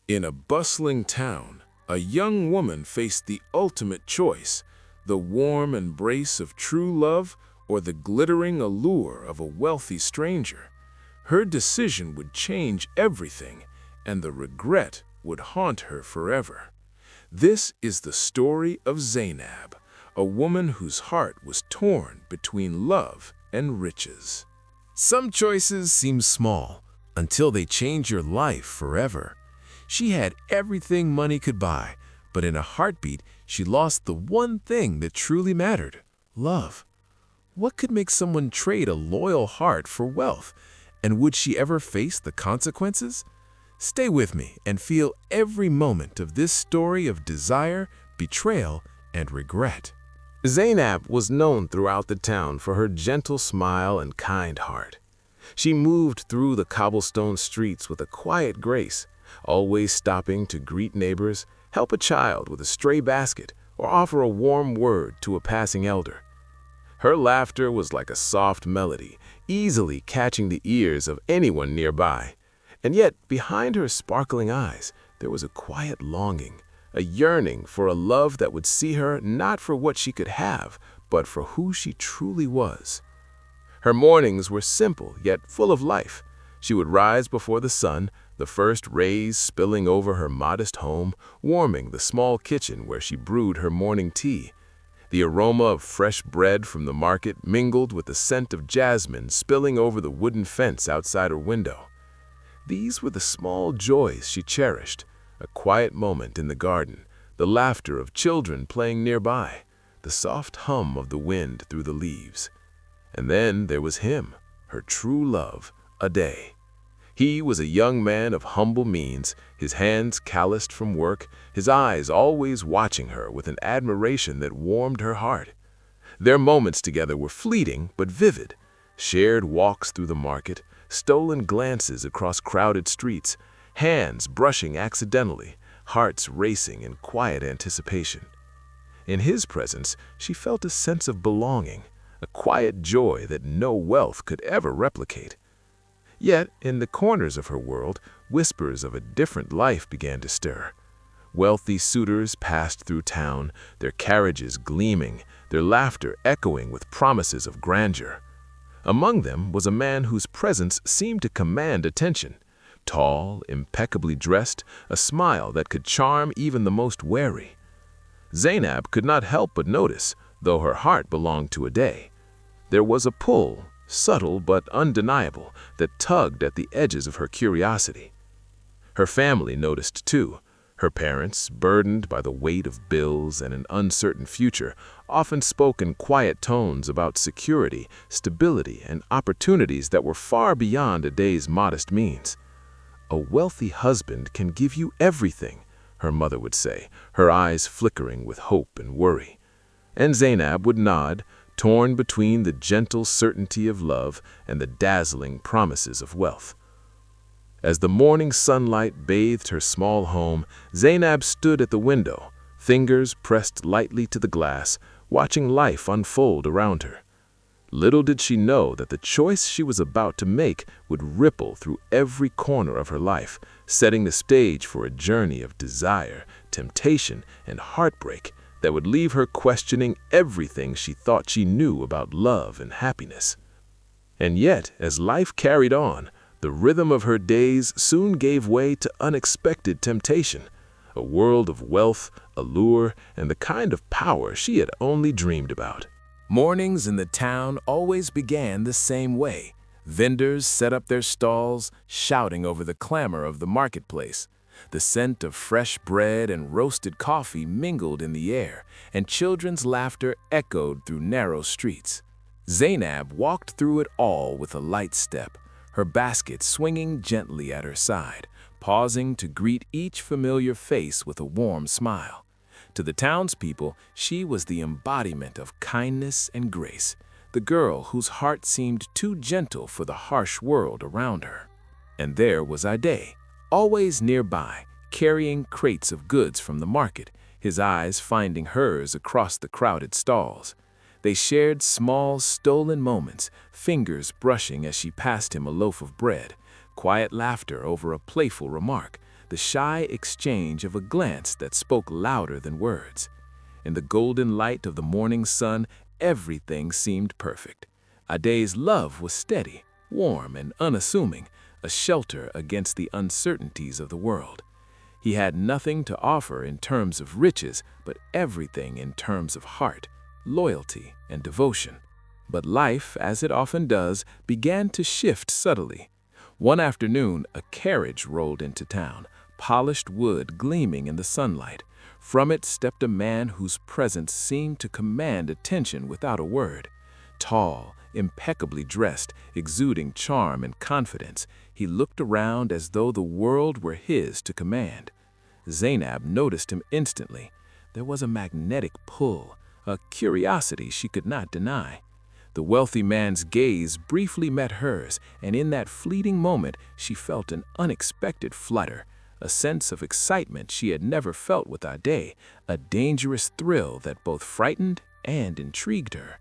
In a bustling town, a young woman faced the ultimate choice: the warm embrace of true love or the glittering allure of a wealthy stranger. Her decision would change everything, and the regret would haunt her forever. This is the story of Zainab, a woman whose heart was torn between love and riches. Some choices seem small until they change your life forever. She had everything money could buy, but in a heartbeat, she lost the one thing that truly mattered: love. What could make someone trade a loyal heart for wealth? And would she ever face the consequences? Stay with me and feel every moment of this story of desire, betrayal, and regret. Zainab was known throughout the town for her gentle smile and kind heart. She moved through the cobblestone streets with a quiet grace, always stopping to greet neighbors, help a child with a stray basket, or offer a warm word to a passing elder. Her laughter was like a soft melody, easily catching the ears of anyone nearby. And yet, behind her sparkling eyes, there was a quiet longing, a yearning for a love that would see her not for what she could have, but for who she truly was. Her mornings were simple yet full of life. She would rise before the sun, the first rays spilling over her modest home, warming the small kitchen where she brewed her morning tea. The aroma of fresh bread from the market mingled with the scent of jasmine spilling over the wooden fence outside her window. These were the small joys she cherished: a quiet moment in the garden, the laughter of children playing nearby, the soft hum of the wind through the leaves. And then there was him, her true love, Ade. He was a young man of humble means, his hands calloused from work, his eyes always watching her with an admiration that warmed her heart. Their moments together were fleeting but vivid: shared walks through the market, stolen glances across crowded streets, hands brushing accidentally, hearts racing in quiet anticipation. In his presence, she felt a sense of belonging, a quiet joy that no wealth could ever replicate. Yet, in the corners of her world, whispers of a different life began to stir. Wealthy suitors passed through town, their carriages gleaming, their laughter echoing with promises of grandeur. Among them was a man whose presence seemed to command attention. Tall, impeccably dressed, a smile that could charm even the most wary. Zainab could not help but notice, though her heart belonged to Ade. There was a pull, subtle but undeniable, that tugged at the edges of her curiosity. Her family noticed too. Her parents, burdened by the weight of bills and an uncertain future, often spoke in quiet tones about security, stability, and opportunities that were far beyond Ade's modest means. "A wealthy husband can give you everything," her mother would say, her eyes flickering with hope and worry. And Zainab would nod, torn between the gentle certainty of love and the dazzling promises of wealth. As the morning sunlight bathed her small home, Zainab stood at the window, fingers pressed lightly to the glass, watching life unfold around her. Little did she know that the choice she was about to make would ripple through every corner of her life, setting the stage for a journey of desire, temptation, and heartbreak that would leave her questioning everything she thought she knew about love and happiness. And yet, as life carried on, the rhythm of her days soon gave way to unexpected temptation, a world of wealth, allure, and the kind of power she had only dreamed about. Mornings in the town always began the same way. Vendors set up their stalls, shouting over the clamor of the marketplace. The scent of fresh bread and roasted coffee mingled in the air, and children's laughter echoed through narrow streets. Zainab walked through it all with a light step, her basket swinging gently at her side, pausing to greet each familiar face with a warm smile. To the townspeople, she was the embodiment of kindness and grace, the girl whose heart seemed too gentle for the harsh world around her. And there was Ade, always nearby, carrying crates of goods from the market, his eyes finding hers across the crowded stalls. They shared small, stolen moments, fingers brushing as she passed him a loaf of bread, quiet laughter over a playful remark, the shy exchange of a glance that spoke louder than words. In the golden light of the morning sun, everything seemed perfect. Ade's love was steady, warm, and unassuming, a shelter against the uncertainties of the world. He had nothing to offer in terms of riches, but everything in terms of heart, loyalty, and devotion. But life, as it often does, began to shift subtly. One afternoon, a carriage rolled into town, polished wood gleaming in the sunlight. From it stepped a man whose presence seemed to command attention without a word. Tall, impeccably dressed, exuding charm and confidence, he looked around as though the world were his to command. Zainab noticed him instantly. There was a magnetic pull, a curiosity she could not deny. The wealthy man's gaze briefly met hers, and in that fleeting moment she felt an unexpected flutter, a sense of excitement she had never felt with Ade, a dangerous thrill that both frightened and intrigued her.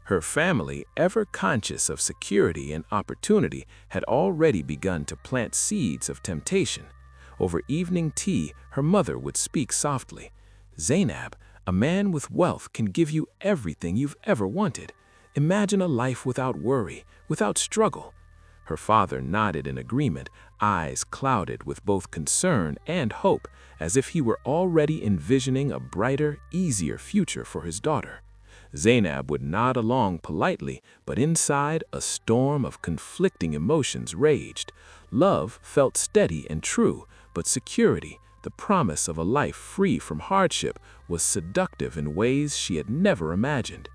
Her family, ever conscious of security and opportunity, had already begun to plant seeds of temptation. Over evening tea, her mother would speak softly. "Zainab, a man with wealth can give you everything you've ever wanted. Imagine a life without worry, without struggle." Her father nodded in agreement, eyes clouded with both concern and hope, as if he were already envisioning a brighter, easier future for his daughter. Zainab would nod along politely, but inside a storm of conflicting emotions raged. Love felt steady and true, but security, the promise of a life free from hardship, was seductive in ways she had never imagined.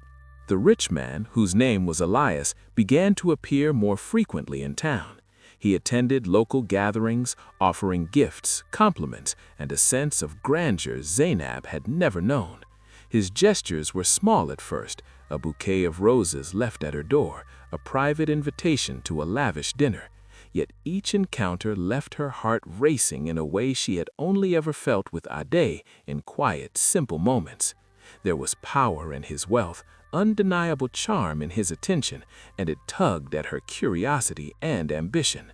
The rich man, whose name was Elias, began to appear more frequently in town. He attended local gatherings, offering gifts, compliments, and a sense of grandeur Zainab had never known. His gestures were small at first, a bouquet of roses left at her door, a private invitation to a lavish dinner. Yet each encounter left her heart racing in a way she had only ever felt with Ade in quiet, simple moments. There was power in his wealth, undeniable charm in his attention, and it tugged at her curiosity and ambition.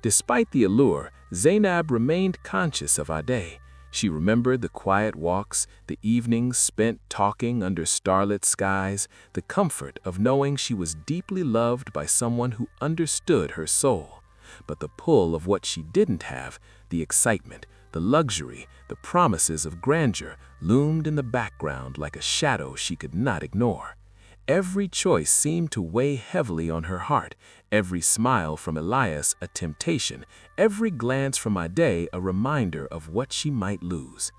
Despite the allure, Zainab remained conscious of Ade. She remembered the quiet walks, the evenings spent talking under starlit skies, the comfort of knowing she was deeply loved by someone who understood her soul. But the pull of what she didn't have, the excitement, the luxury, the promises of grandeur, loomed in the background like a shadow she could not ignore. Every choice seemed to weigh heavily on her heart, every smile from Elias a temptation, every glance from Ade a reminder of what she might lose.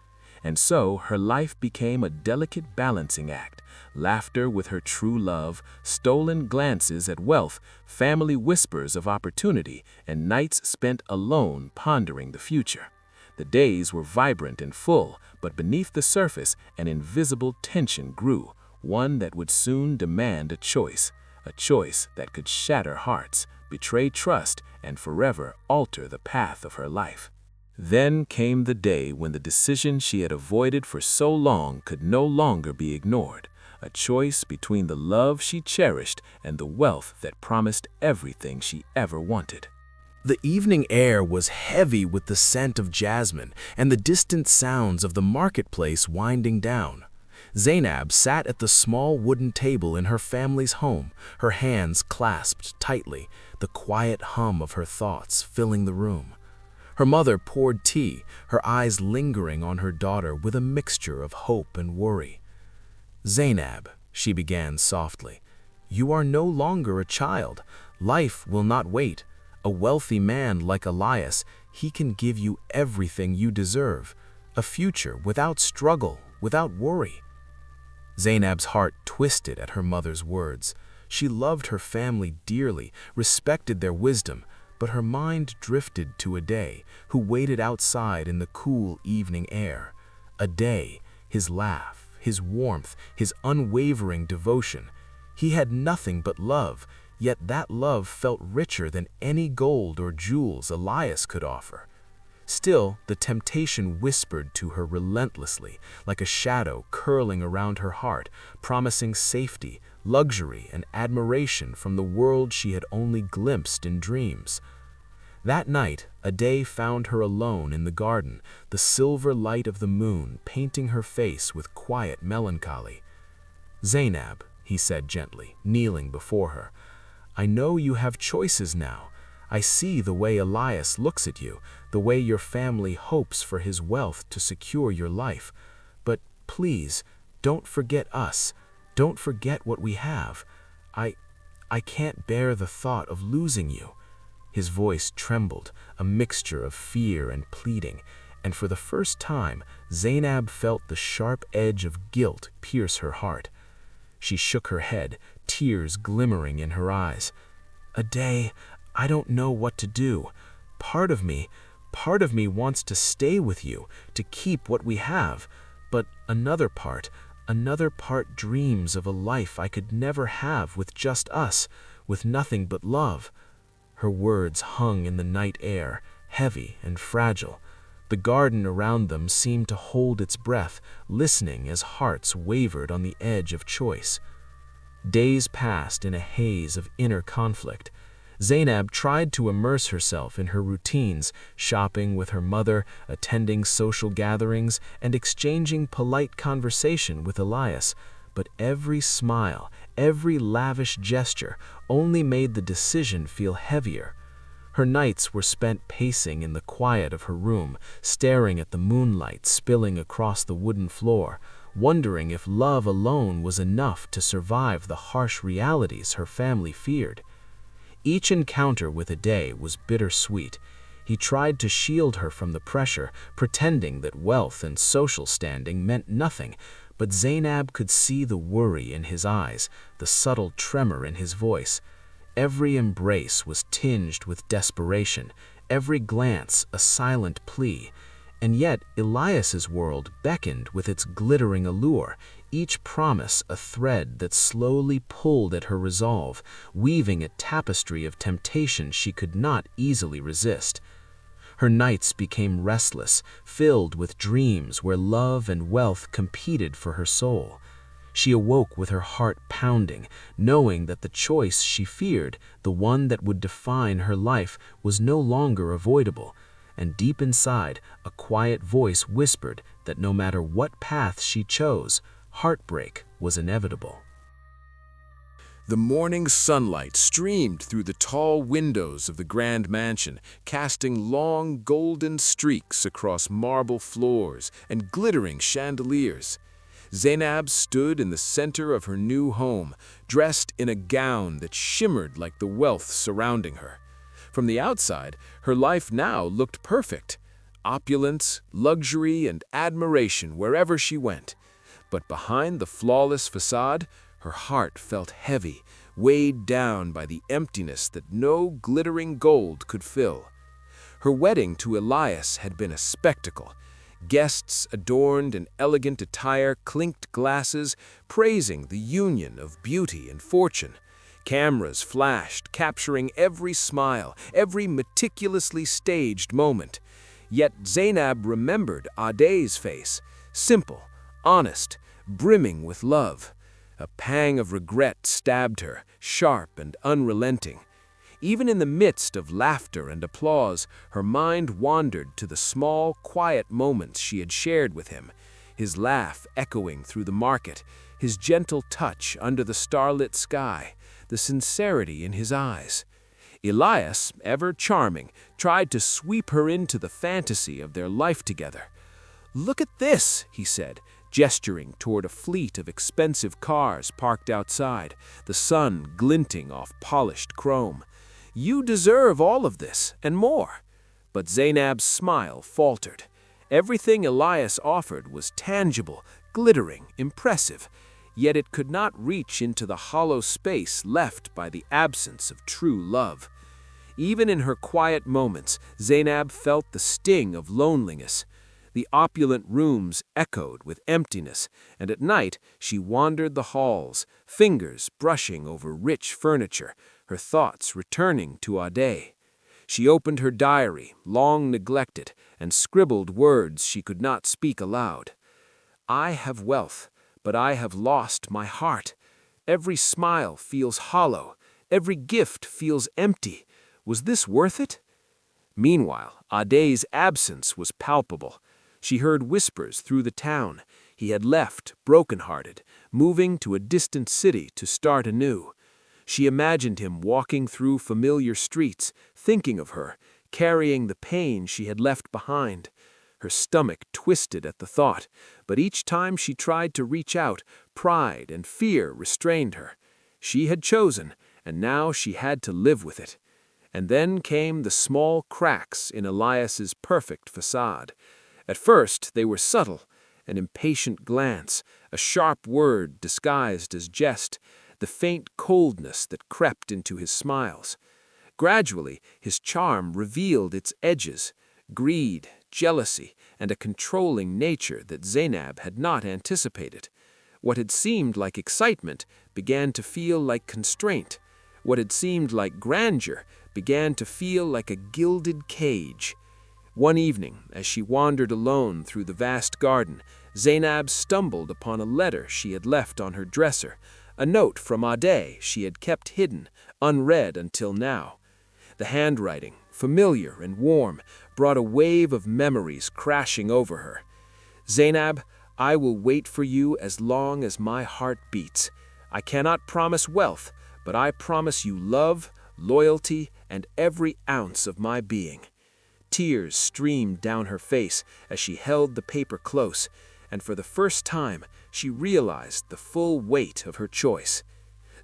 And so her life became a delicate balancing act, laughter with her true love, stolen glances at wealth, family whispers of opportunity, and nights spent alone pondering the future. The days were vibrant and full, but beneath the surface an invisible tension grew, one that would soon demand a choice that could shatter hearts, betray trust, and forever alter the path of her life. Then came the day when the decision she had avoided for so long could no longer be ignored, a choice between the love she cherished and the wealth that promised everything she ever wanted. The evening air was heavy with the scent of jasmine and the distant sounds of the marketplace winding down. Zainab sat at the small wooden table in her family's home, her hands clasped tightly, the quiet hum of her thoughts filling the room. Her mother poured tea, her eyes lingering on her daughter with a mixture of hope and worry. "Zainab," she began softly, "you are no longer a child. Life will not wait. A wealthy man like Elias, he can give you everything you deserve, a future without struggle, without worry." Zainab's heart twisted at her mother's words. She loved her family dearly, respected their wisdom, but her mind drifted to Ade, who waited outside in the cool evening air. Ade, his laugh, his warmth, his unwavering devotion. He had nothing but love, yet that love felt richer than any gold or jewels Elias could offer. Still, the temptation whispered to her relentlessly, like a shadow curling around her heart, promising safety, luxury, and admiration from the world she had only glimpsed in dreams. That night, Ade found her alone in the garden, the silver light of the moon painting her face with quiet melancholy. "Zainab," he said gently, kneeling before her, "I know you have choices now. I see the way Elias looks at you, the way your family hopes for his wealth to secure your life. But please, don't forget us. Don't forget what we have. I can't bear the thought of losing you." His voice trembled, a mixture of fear and pleading, and for the first time, Zainab felt the sharp edge of guilt pierce her heart. She shook her head, tears glimmering in her eyes. "Ade, I don't know what to do. Part of me wants to stay with you, to keep what we have, but another part dreams of a life I could never have with just us, with nothing but love." Her words hung in the night air, heavy and fragile. The garden around them seemed to hold its breath, listening as hearts wavered on the edge of choice. Days passed in a haze of inner conflict. Zainab tried to immerse herself in her routines, shopping with her mother, attending social gatherings, and exchanging polite conversation with Elias, but every smile, every lavish gesture only made the decision feel heavier. Her nights were spent pacing in the quiet of her room, staring at the moonlight spilling across the wooden floor, wondering if love alone was enough to survive the harsh realities her family feared. Each encounter with Ade was bittersweet. He tried to shield her from the pressure, pretending that wealth and social standing meant nothing, but Zainab could see the worry in his eyes, the subtle tremor in his voice. Every embrace was tinged with desperation, every glance a silent plea. And yet Elias's world beckoned with its glittering allure, each promise a thread that slowly pulled at her resolve, weaving a tapestry of temptation she could not easily resist. Her nights became restless, filled with dreams where love and wealth competed for her soul. She awoke with her heart pounding, knowing that the choice she feared, the one that would define her life, was no longer avoidable. And deep inside, a quiet voice whispered that no matter what path she chose, heartbreak was inevitable. The morning sunlight streamed through the tall windows of the grand mansion, casting long golden streaks across marble floors and glittering chandeliers. Zainab stood in the center of her new home, dressed in a gown that shimmered like the wealth surrounding her. From the outside, her life now looked perfect. Opulence, luxury, and admiration wherever she went. But behind the flawless facade, her heart felt heavy, weighed down by the emptiness that no glittering gold could fill. Her wedding to Elias had been a spectacle. Guests adorned in elegant attire clinked glasses, praising the union of beauty and fortune. Cameras flashed, capturing every smile, every meticulously staged moment. Yet Zainab remembered Ade's face, simple, honest, brimming with love. A pang of regret stabbed her, sharp and unrelenting. Even in the midst of laughter and applause, her mind wandered to the small, quiet moments she had shared with him, his laugh echoing through the market, his gentle touch under the starlit sky, the sincerity in his eyes. Elias, ever charming, tried to sweep her into the fantasy of their life together. "Look at this," he said, gesturing toward a fleet of expensive cars parked outside, the sun glinting off polished chrome. "You deserve all of this, and more." But Zainab's smile faltered. Everything Elias offered was tangible, glittering, impressive, yet it could not reach into the hollow space left by the absence of true love. Even in her quiet moments, Zainab felt the sting of loneliness. The opulent rooms echoed with emptiness, and at night she wandered the halls, fingers brushing over rich furniture, her thoughts returning to Ade. She opened her diary, long neglected, and scribbled words she could not speak aloud. "I have wealth, but I have lost my heart. Every smile feels hollow, every gift feels empty. Was this worth it?" Meanwhile, Adé's absence was palpable. She heard whispers through the town. He had left, broken-hearted, moving to a distant city to start anew. She imagined him walking through familiar streets, thinking of her, carrying the pain she had left behind. Her stomach twisted at the thought, but each time she tried to reach out, pride and fear restrained her. She had chosen, and now she had to live with it. And then came the small cracks in Elias's perfect facade. At first, they were subtle: an impatient glance, a sharp word disguised as jest, the faint coldness that crept into his smiles. Gradually, his charm revealed its edges: greed, jealousy, and a controlling nature that Zainab had not anticipated. What had seemed like excitement began to feel like constraint. What had seemed like grandeur began to feel like a gilded cage. One evening, as she wandered alone through the vast garden, Zainab stumbled upon a letter she had left on her dresser, a note from Adé she had kept hidden, unread until now. The handwriting, familiar and warm, brought a wave of memories crashing over her. "Zainab, I will wait for you as long as my heart beats. I cannot promise wealth, but I promise you love, loyalty, and every ounce of my being." Tears streamed down her face as she held the paper close, and for the first time she realized the full weight of her choice.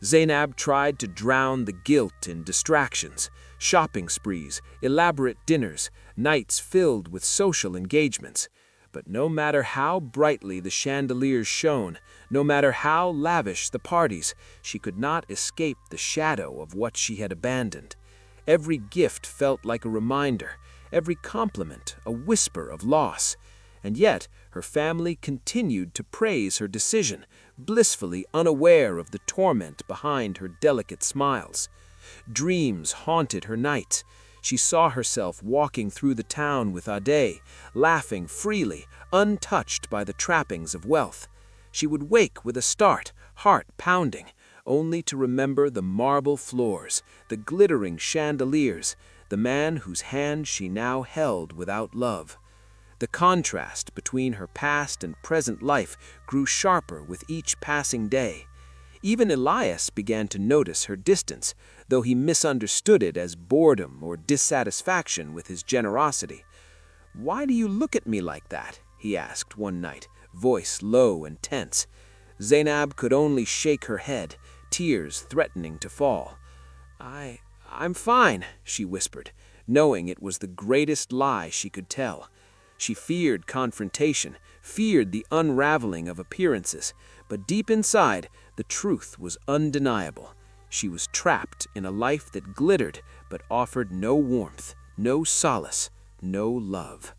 Zainab tried to drown the guilt in distractions: shopping sprees, elaborate dinners, nights filled with social engagements. But no matter how brightly the chandeliers shone, no matter how lavish the parties, she could not escape the shadow of what she had abandoned. Every gift felt like a reminder, every compliment a whisper of loss. And yet her family continued to praise her decision, blissfully unaware of the torment behind her delicate smiles. Dreams haunted her nights. She saw herself walking through the town with Adé, laughing freely, untouched by the trappings of wealth. She would wake with a start, heart pounding, only to remember the marble floors, the glittering chandeliers, the man whose hand she now held without love. The contrast between her past and present life grew sharper with each passing day. Even Elias began to notice her distance, though he misunderstood it as boredom or dissatisfaction with his generosity. "Why do you look at me like that?" he asked one night, voice low and tense. Zainab could only shake her head, tears threatening to fall. I'm fine," she whispered, knowing it was the greatest lie she could tell. She feared confrontation, feared the unraveling of appearances, but deep inside, the truth was undeniable. She was trapped in a life that glittered but offered no warmth, no solace, no love.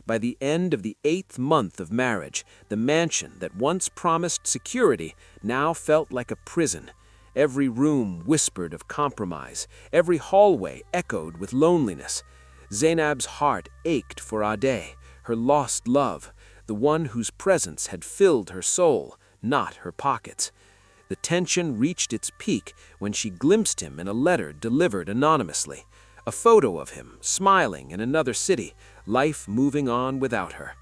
By the end of the 8th month of marriage, the mansion that once promised security now felt like a prison. Every room whispered of compromise, every hallway echoed with loneliness. Zainab's heart ached for Adé, her lost love, the one whose presence had filled her soul, not her pockets. The tension reached its peak when she glimpsed him in a letter delivered anonymously. A photo of him, smiling in another city, life moving on without her.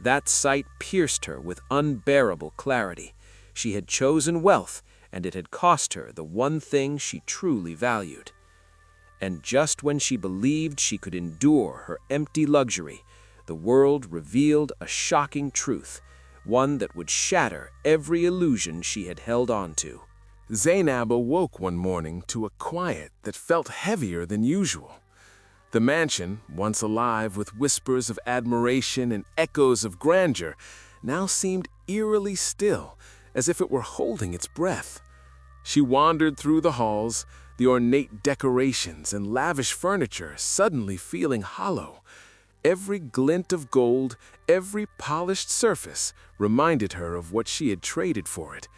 That sight pierced her with unbearable clarity. She had chosen wealth, and it had cost her the one thing she truly valued. And just when she believed she could endure her empty luxury, the world revealed a shocking truth, one that would shatter every illusion she had held on to. Zainab awoke one morning to a quiet that felt heavier than usual. The mansion, once alive with whispers of admiration and echoes of grandeur, now seemed eerily still, as if it were holding its breath. She wandered through the halls, the ornate decorations and lavish furniture suddenly feeling hollow. Every glint of gold, every polished surface reminded her of what she had traded for it.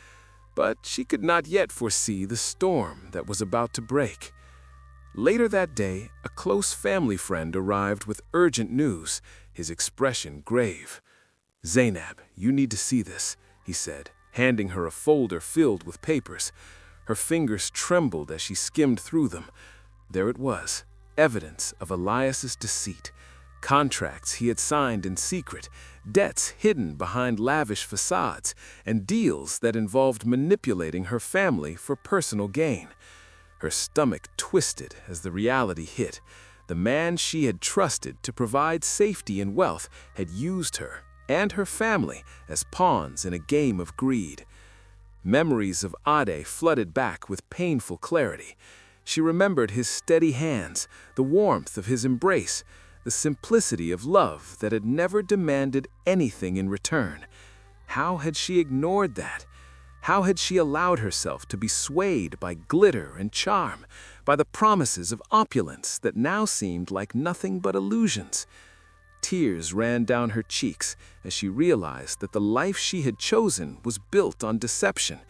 But she could not yet foresee the storm that was about to break. Later that day, a close family friend arrived with urgent news, his expression grave. "Zainab, you need to see this," he said, handing her a folder filled with papers. Her fingers trembled as she skimmed through them. There it was, evidence of Elias's deceit. Contracts he had signed in secret, debts hidden behind lavish facades, and deals that involved manipulating her family for personal gain. Her stomach twisted as the reality hit. The man she had trusted to provide safety and wealth had used her and her family as pawns in a game of greed. Memories of Ade flooded back with painful clarity. She remembered his steady hands, the warmth of his embrace, the simplicity of love that had never demanded anything in return. How had she ignored that? How had she allowed herself to be swayed by glitter and charm, by the promises of opulence that now seemed like nothing but illusions? Tears ran down her cheeks as she realized that the life she had chosen was built on deception,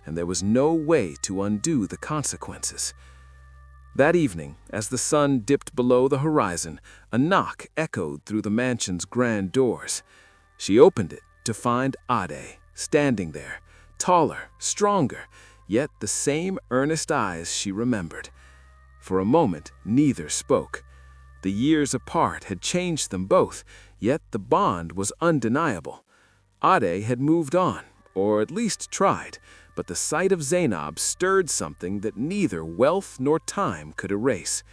and there was no way to undo the consequences. That evening, as the sun dipped below the horizon, a knock echoed through the mansion's grand doors. She opened it to find Ade standing there, taller, stronger, yet the same earnest eyes she remembered. For a moment, neither spoke. The years apart had changed them both, yet the bond was undeniable. Ade had moved on, or at least tried, but the sight of Zainab stirred something that neither wealth nor time could erase.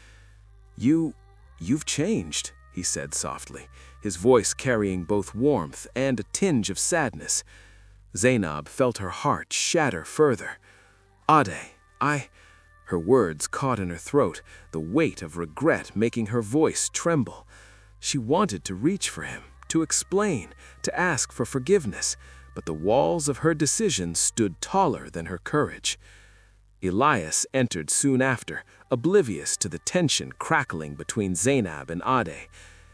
You've changed," he said softly, his voice carrying both warmth and a tinge of sadness. Zainab felt her heart shatter further. "Ade, Her words caught in her throat, the weight of regret making her voice tremble. She wanted to reach for him, to explain, to ask for forgiveness, but the walls of her decision stood taller than her courage. Elias entered soon after, oblivious to the tension crackling between Zainab and Ade.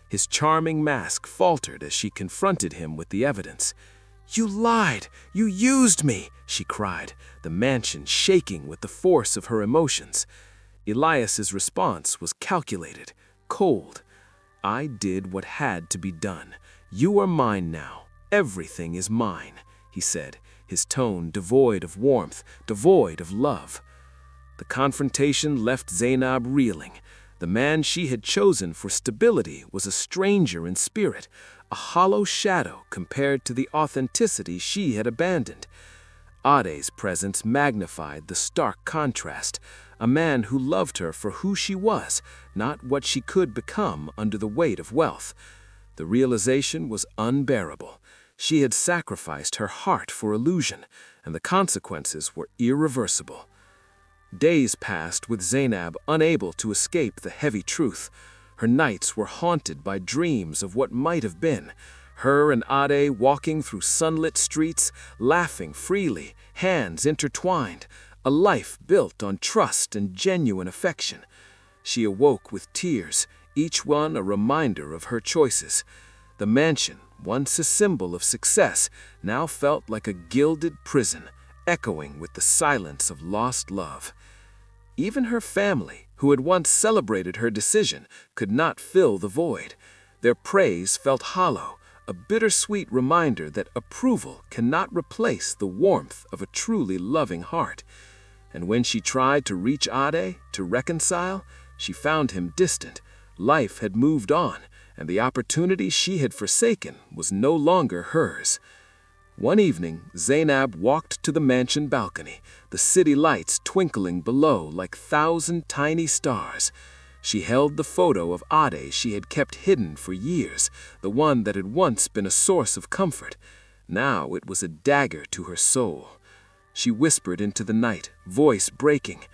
His charming mask faltered as she confronted him with the evidence. "You lied! You used me!" she cried, the mansion shaking with the force of her emotions. Elias's response was calculated, cold. "I did what had to be done. You are mine now. Everything is mine," he said, his tone devoid of warmth, devoid of love. The confrontation left Zainab reeling. The man she had chosen for stability was a stranger in spirit, a hollow shadow compared to the authenticity she had abandoned. Ade's presence magnified the stark contrast, a man who loved her for who she was, not what she could become under the weight of wealth. The realization was unbearable. She had sacrificed her heart for illusion, and the consequences were irreversible. Days passed with Zainab unable to escape the heavy truth. Her nights were haunted by dreams of what might have been. Her and Ade walking through sunlit streets, laughing freely, hands intertwined, a life built on trust and genuine affection. She awoke with tears, each one a reminder of her choices. The mansion, once a symbol of success, now felt like a gilded prison, echoing with the silence of lost love. Even her family, who had once celebrated her decision, could not fill the void. Their praise felt hollow, a bittersweet reminder that approval cannot replace the warmth of a truly loving heart. And when she tried to reach Ade, to reconcile, she found him distant. Life had moved on, and the opportunity she had forsaken was no longer hers. One evening, Zainab walked to the mansion balcony, the city lights twinkling below like 1,000 tiny stars. She held the photo of Ade she had kept hidden for years, the one that had once been a source of comfort. Now it was a dagger to her soul. She whispered into the night, voice breaking,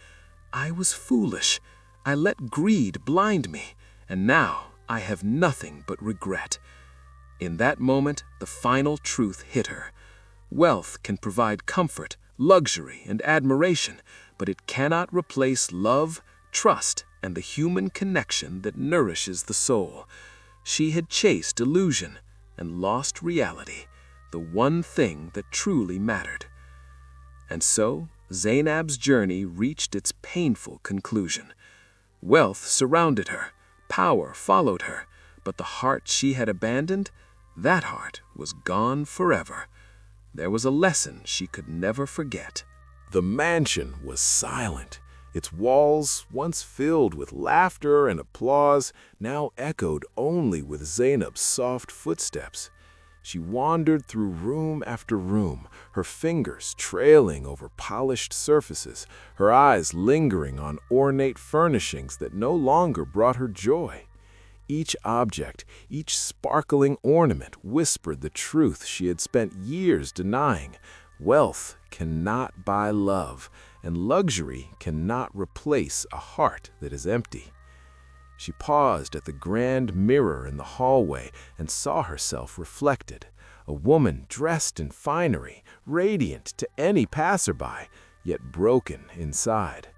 "I was foolish. I let greed blind me, and now I have nothing but regret." In that moment, the final truth hit her. Wealth can provide comfort, luxury, and admiration, but it cannot replace love, trust, and the human connection that nourishes the soul. She had chased illusion and lost reality, the one thing that truly mattered. And so, Zainab's journey reached its painful conclusion. Wealth surrounded her, power followed her, but the heart she had abandoned, that heart was gone forever. There was a lesson she could never forget. The mansion was silent. Its walls, once filled with laughter and applause, now echoed only with Zainab's soft footsteps. She wandered through room after room, her fingers trailing over polished surfaces, her eyes lingering on ornate furnishings that no longer brought her joy. Each object, each sparkling ornament whispered the truth she had spent years denying. Wealth cannot buy love, and luxury cannot replace a heart that is empty. She paused at the grand mirror in the hallway and saw herself reflected, a woman dressed in finery, radiant to any passerby, yet broken inside.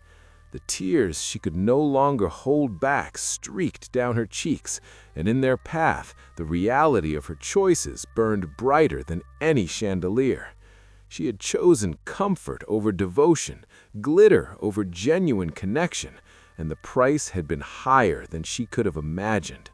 The tears she could no longer hold back streaked down her cheeks, and in their path the reality of her choices burned brighter than any chandelier. She had chosen comfort over devotion, glitter over genuine connection, and the price had been higher than she could have imagined.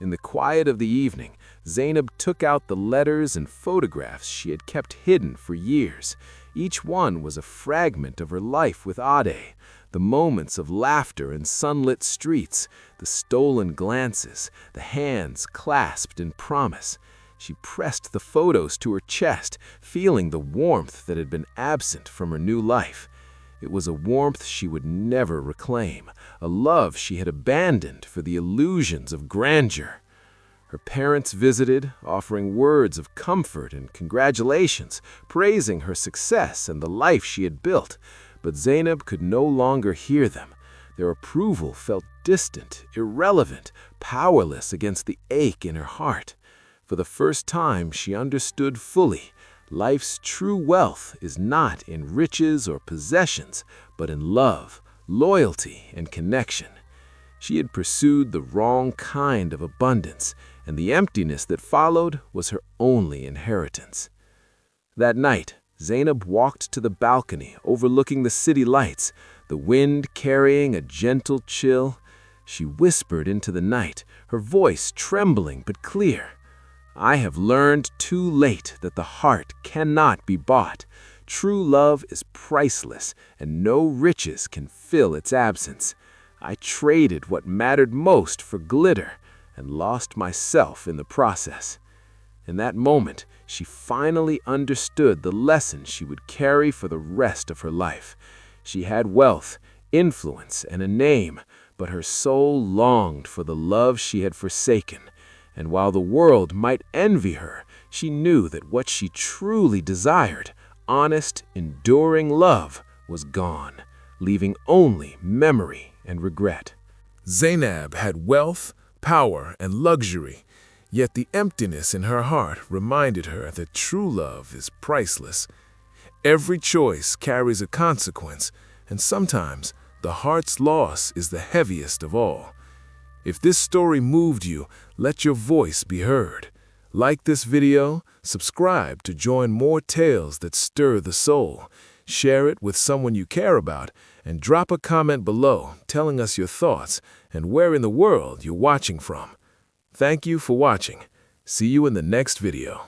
In the quiet of the evening, Zainab took out the letters and photographs she had kept hidden for years. Each one was a fragment of her life with Ade, the moments of laughter in sunlit streets, the stolen glances, the hands clasped in promise. She pressed the photos to her chest, feeling the warmth that had been absent from her new life. It was a warmth she would never reclaim, a love she had abandoned for the illusions of grandeur. Her parents visited, offering words of comfort and congratulations, praising her success and the life she had built. But Zainab could no longer hear them. Their approval felt distant, irrelevant, powerless against the ache in her heart. For the first time, she understood fully. Life's true wealth is not in riches or possessions, but in love, loyalty, and connection. She had pursued the wrong kind of abundance, and the emptiness that followed was her only inheritance. That night, Zainab walked to the balcony overlooking the city lights, the wind carrying a gentle chill. She whispered into the night, her voice trembling but clear. I have learned too late that the heart cannot be bought. True love is priceless, and no riches can fill its absence. I traded what mattered most for glitter and lost myself in the process. In that moment, she finally understood the lesson she would carry for the rest of her life. She had wealth, influence, and a name, but her soul longed for the love she had forsaken. And while the world might envy her, she knew that what she truly desired, honest, enduring love, was gone, leaving only memory and regret. Zainab had wealth, power, and luxury, yet the emptiness in her heart reminded her that true love is priceless. Every choice carries a consequence, and sometimes the heart's loss is the heaviest of all. If this story moved you, let your voice be heard. Like this video, subscribe to join more tales that stir the soul. Share it with someone you care about, and drop a comment below telling us your thoughts and where in the world you're watching from. Thank you for watching. See you in the next video.